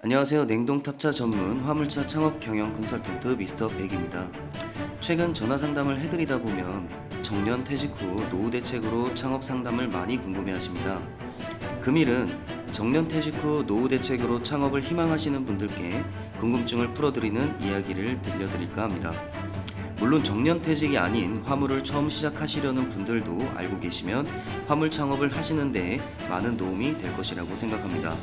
안녕하세요. 냉동탑차 전문 화물차 창업 경영 컨설턴트 미스터 백입니다. 최근 전화 상담을 해드리다 보면 정년 퇴직 후 노후 대책으로 창업 상담을 많이 궁금해하십니다. 금일은 정년 퇴직 후 노후 대책으로 창업을 희망하시는 분들께 궁금증을 풀어드리는 이야기를 들려드릴까 합니다. 물론 정년 퇴직이 아닌 화물을 처음 시작하시려는 분들도 알고 계시면 화물 창업을 하시는 데에 많은 도움이 될 것이라고 생각합니다.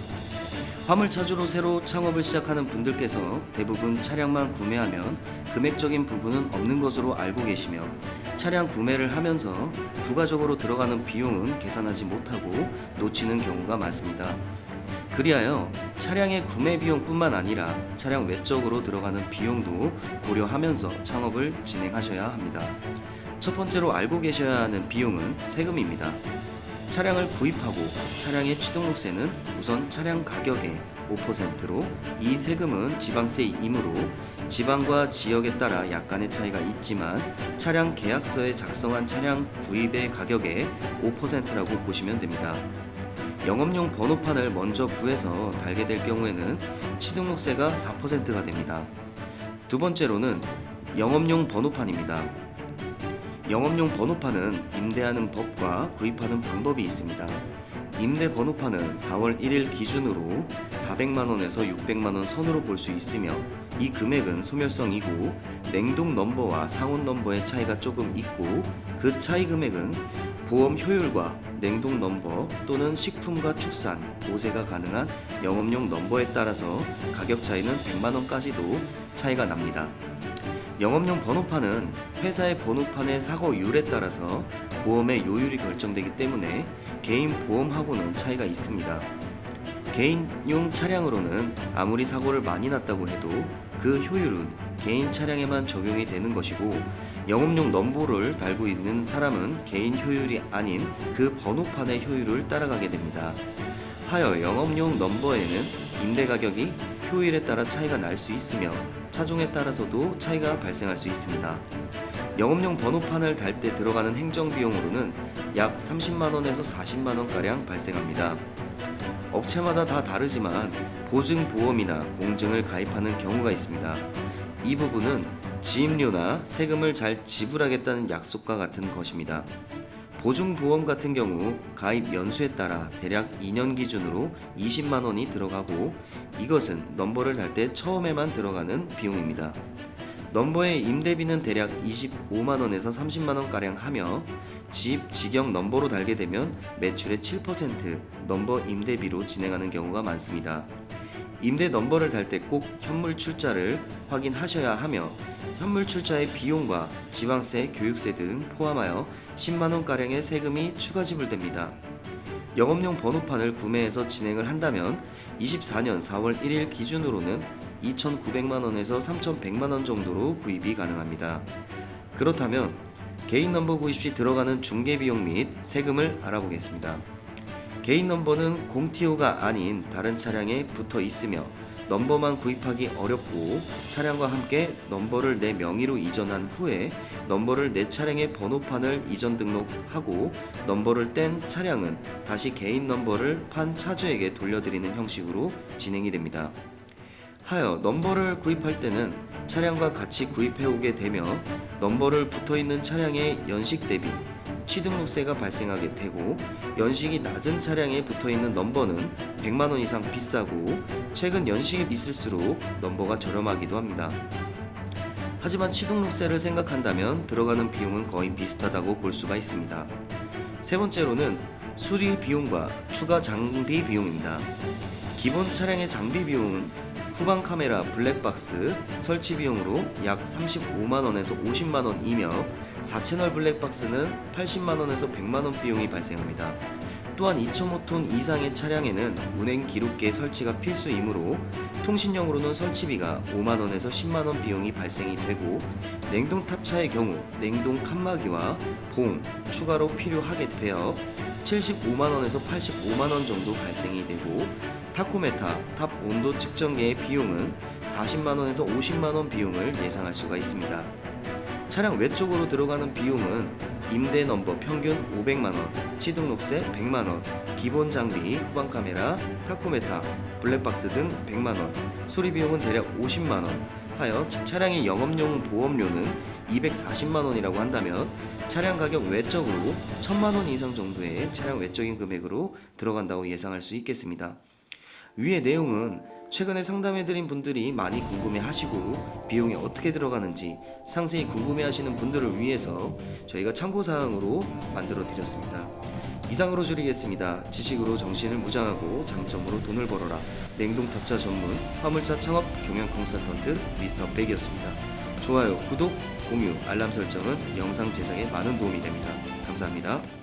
화물차주로 새로 창업을 시작하는 분들께서 대부분 차량만 구매하면 금액적인 부분은 없는 것으로 알고 계시며 차량 구매를 하면서 부가적으로 들어가는 비용은 계산하지 못하고 놓치는 경우가 많습니다. 그리하여 차량의 구매 비용뿐만 아니라 차량 외적으로 들어가는 비용도 고려하면서 창업을 진행하셔야 합니다. 첫 번째로 알고 계셔야 하는 비용은 세금입니다. 차량을 구입하고 차량의 취등록세는 우선 차량 가격의 5%로 이 세금은 지방세이므로 지방과 지역에 따라 약간의 차이가 있지만 차량 계약서에 작성한 차량 구입의 가격의 5%라고 보시면 됩니다. 영업용 번호판을 먼저 구해서 달게 될 경우에는 취등록세가 4%가 됩니다. 두 번째로는 영업용 번호판입니다. 영업용 번호판은 임대하는 법과 구입하는 방법이 있습니다. 임대 번호판은 4월 1일 기준으로 400만원에서 600만원 선으로 볼 수 있으며 이 금액은 소멸성이고 냉동 넘버와 상온 넘버의 차이가 조금 있고 그 차이 금액은 보험 효율과 냉동 넘버 또는 식품과 축산, 보세가 가능한 영업용 넘버에 따라서 가격 차이는 100만원까지도 차이가 납니다. 영업용 번호판은 회사의 번호판의 사고율에 따라서 보험의 요율이 결정되기 때문에 개인 보험하고는 차이가 있습니다. 개인용 차량으로는 아무리 사고를 많이 났다고 해도 그 효율은 개인 차량에만 적용이 되는 것이고 영업용 넘버를 달고 있는 사람은 개인 효율이 아닌 그 번호판의 효율을 따라가게 됩니다. 하여 영업용 넘버에는 임대 가격이 효율에 따라 차이가 날 수 있으며 차종에 따라서도 차이가 발생할 수 있습니다. 영업용 번호판을 달 때 들어가는 행정비용으로는 약 30만원에서 40만원가량 발생합니다. 업체마다 다 다르지만 보증보험이나 공증을 가입하는 경우가 있습니다. 이 부분은 지임료나 세금을 잘 지불하겠다는 약속과 같은 것입니다. 보증보험 같은 경우 가입 연수에 따라 대략 2년 기준으로 20만원이 들어가고 이것은 넘버를 달 때 처음에만 들어가는 비용입니다. 넘버의 임대비는 대략 25만원에서 30만원가량 하며 집, 직영 넘버로 달게 되면 매출의 7% 넘버 임대비로 진행하는 경우가 많습니다. 임대 넘버를 달 때 꼭 현물 출자를 확인하셔야 하며 현물 출자의 비용과 지방세, 교육세 등 포함하여 10만원가량의 세금이 추가 지불됩니다. 영업용 번호판을 구매해서 진행을 한다면 24년 4월 1일 기준으로는 2,900만원에서 3,100만원 정도로 구입이 가능합니다. 그렇다면 개인 넘버 구입 시 들어가는 중개비용 및 세금을 알아보겠습니다. 개인 넘버는 공티오가 아닌 다른 차량에 붙어 있으며 넘버만 구입하기 어렵고 차량과 함께 넘버를 내 명의로 이전한 후에 넘버를 내 차량의 번호판을 이전 등록하고 넘버를 뗀 차량은 다시 개인 넘버를 판 차주에게 돌려드리는 형식으로 진행이 됩니다. 하여 넘버를 구입할 때는 차량과 같이 구입해오게 되며 넘버를 붙어있는 차량의 연식 대비 취등록세가 발생하게 되고 연식이 낮은 차량에 붙어있는 넘버는 100만원 이상 비싸고 최근 연식이 있을수록 넘버가 저렴하기도 합니다. 하지만 취등록세를 생각한다면 들어가는 비용은 거의 비슷하다고 볼 수가 있습니다. 세 번째로는 수리 비용과 추가 장비 비용입니다. 기본 차량의 장비 비용은 후방 카메라 블랙박스 설치 비용으로 약 35만원에서 50만원이며 4채널 블랙박스는 80만원에서 100만원 비용이 발생합니다. 또한 2.5톤 이상의 차량에는 운행 기록계 설치가 필수이므로 통신용으로는 설치비가 5만원에서 10만원 비용이 발생이 되고 냉동탑차의 경우 냉동 칸막이와 봉 추가로 필요하게 되어 75만원에서 85만원 정도 발생이 되고 타코메타 탑 온도 측정계의 비용은 40만원에서 50만원 비용을 예상할 수가 있습니다. 차량 외적으로 들어가는 비용은 임대 넘버 평균 500만원, 취등록세 100만원, 기본 장비, 후방 카메라, 타코메타, 블랙박스 등 100만원, 수리 비용은 대략 50만원 하여 차량의 영업용 보험료는 240만원이라고 한다면 차량 가격 외적으로 1000만원 이상 정도의 차량 외적인 금액으로 들어간다고 예상할 수 있겠습니다. 위의 내용은 최근에 상담해드린 분들이 많이 궁금해하시고 비용이 어떻게 들어가는지 상세히 궁금해하시는 분들을 위해서 저희가 참고사항으로 만들어 드렸습니다. 이상으로 줄이겠습니다. 지식으로 정신을 무장하고 장점으로 돈을 벌어라. 냉동탑차 전문 화물차 창업 경영 컨설턴트 미스터 백이었습니다. 좋아요, 구독, 공유, 알람 설정은 영상 제작에 많은 도움이 됩니다. 감사합니다.